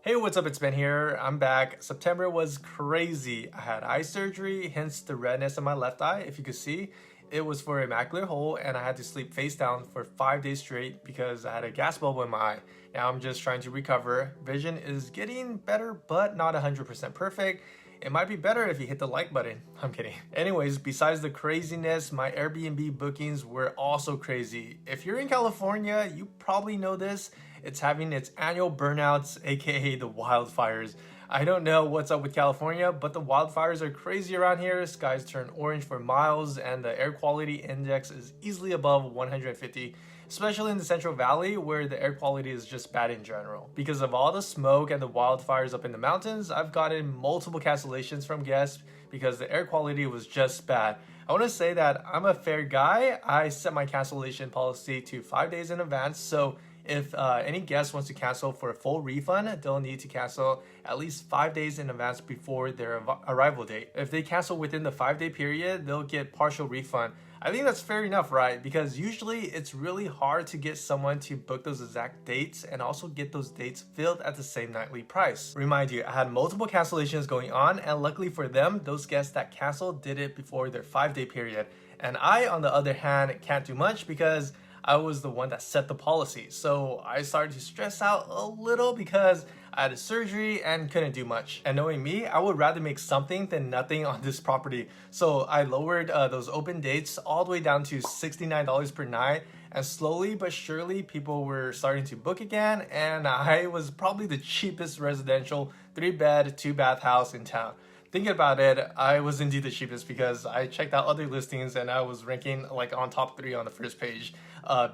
Hey, what's up? It's Ben here. I'm back. September was crazy. I had eye surgery, hence the redness in my left eye. If you could see, it was for a macular hole, and I had to sleep face down for 5 days straight because I had a gas bubble in my eye. Now I'm just trying to recover. Vision is getting better, but not 100% perfect. It might be better if you hit the like button. I'm kidding. Anyways, besides the craziness, my Airbnb bookings were also crazy. If you're in California, you probably know this. It's having its annual burnouts, aka the wildfires. I don't know what's up with California, but the wildfires are crazy around here. Skies turn orange for miles, and the air quality index is easily above 150, especially in the Central Valley where the air quality is just bad in general. Because of all the smoke and the wildfires up in the mountains, I've gotten multiple cancellations from guests because the air quality was just bad. I want to say that I'm a fair guy. I set my cancellation policy to 5 days in advance, so if any guest wants to cancel for a full refund, they'll need to cancel at least 5 days in advance before their arrival date. If they cancel within the 5 day period, they'll get partial refund. I think that's fair enough, right? Because usually it's really hard to get someone to book those exact dates and also get those dates filled at the same nightly price. Remind you, I had multiple cancellations going on, and luckily for them, those guests that canceled did it before their 5 day period. And I, on the other hand, can't do much because I was the one that set the policy. So I started to stress out a little because I had a surgery and couldn't do much. And knowing me, I would rather make something than nothing on this property. So I lowered those open dates all the way down to $69 per night. And slowly but surely, people were starting to book again. And I was probably the cheapest residential 3-bed, 2-bath house in town. Thinking about it, I was indeed the cheapest because I checked out other listings and I was ranking like on top 3 on the first page,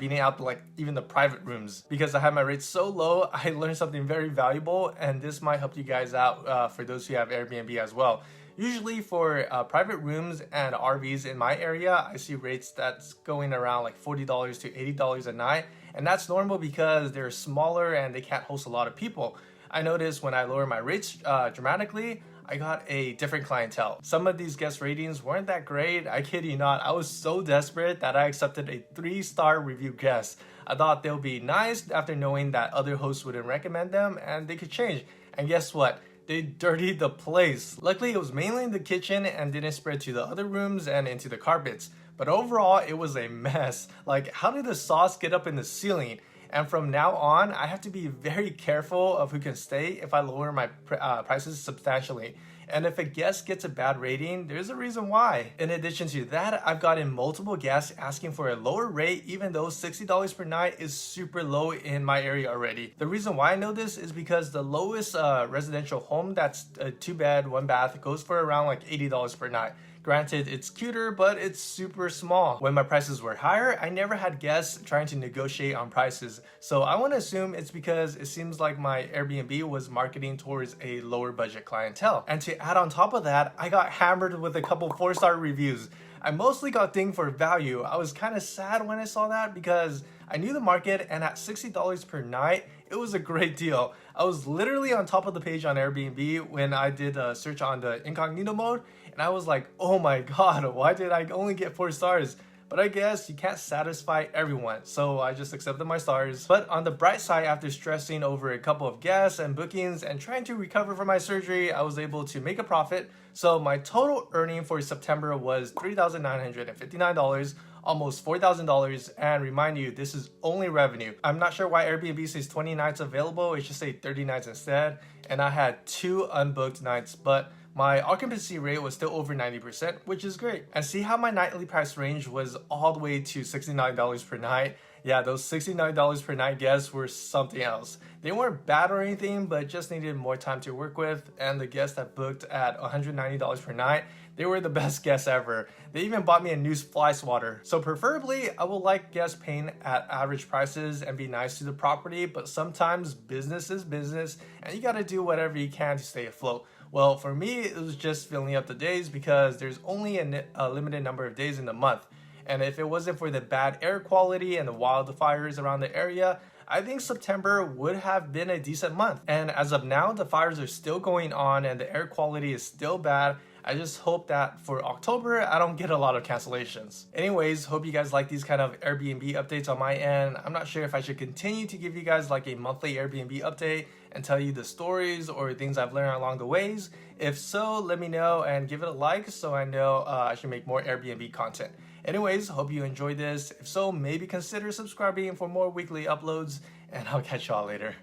beating out like even the private rooms. Because I had my rates so low, I learned something very valuable, and this might help you guys out for those who have Airbnb as well. Usually for private rooms and RVs in my area, I see rates that's going around like $40 to $80 a night, and that's normal because they're smaller and they can't host a lot of people. I noticed when I lower my rates dramatically, I got a different clientele. Some of these guest ratings weren't that great. I kid you not, I was so desperate that I accepted a 3-star review guest. I thought they'll be nice after knowing that other hosts wouldn't recommend them and they could change. And guess what? They dirtied the place. Luckily, it was mainly in the kitchen and didn't spread to the other rooms and into the carpets. But overall, it was a mess. Like, how did the sauce get up in the ceiling? And from now on, I have to be very careful of who can stay if I lower my prices substantially. And if a guest gets a bad rating, there's a reason why. In addition to that, I've gotten multiple guests asking for a lower rate even though $60 per night is super low in my area already. The reason why I know this is because the lowest residential home that's a 2-bed, 1-bath goes for around like $80 per night. Granted, it's cuter, but it's super small. When my prices were higher, I never had guests trying to negotiate on prices. So I want to assume it's because it seems like my Airbnb was marketing towards a lower budget clientele. And to add on top of that, I got hammered with a couple 4-star reviews. I mostly got dinged for value. I was kind of sad when I saw that because I knew the market, and at $60 per night, it was a great deal. I was literally on top of the page on Airbnb when I did a search on the incognito mode, and I was like, oh my god, why did I only get 4 stars? But I guess you can't satisfy everyone, so I just accepted my stars. But on the bright side, after stressing over a couple of guests and bookings and trying to recover from my surgery, I was able to make a profit. So my total earning for September was $3,959, almost $4,000. And remind you, this is only revenue. I'm not sure why Airbnb says 20 nights available. It should say 30 nights instead. And I had 2 unbooked nights, but my occupancy rate was still over 90%, which is great. And see how my nightly price range was all the way to $69 per night? Yeah, those $69 per night guests were something else. They weren't bad or anything, but just needed more time to work with. And the guests that booked at $190 per night, they were the best guests ever. They even bought me a new fly swatter. So preferably, I would like guests paying at average prices and be nice to the property, but sometimes business is business and you gotta do whatever you can to stay afloat. Well, for me, it was just filling up the days because there's only a limited number of days in the month. And if it wasn't for the bad air quality and the wildfires around the area, I think September would have been a decent month. And as of now, the fires are still going on and the air quality is still bad. I just hope that for October, I don't get a lot of cancellations. Anyways, hope you guys like these kind of Airbnb updates on my end. I'm not sure if I should continue to give you guys like a monthly Airbnb update and tell you the stories or things I've learned along the ways. If so, let me know and give it a like so I know I should make more Airbnb content. Anyways, hope you enjoyed this. If so, maybe consider subscribing for more weekly uploads, and I'll catch y'all later.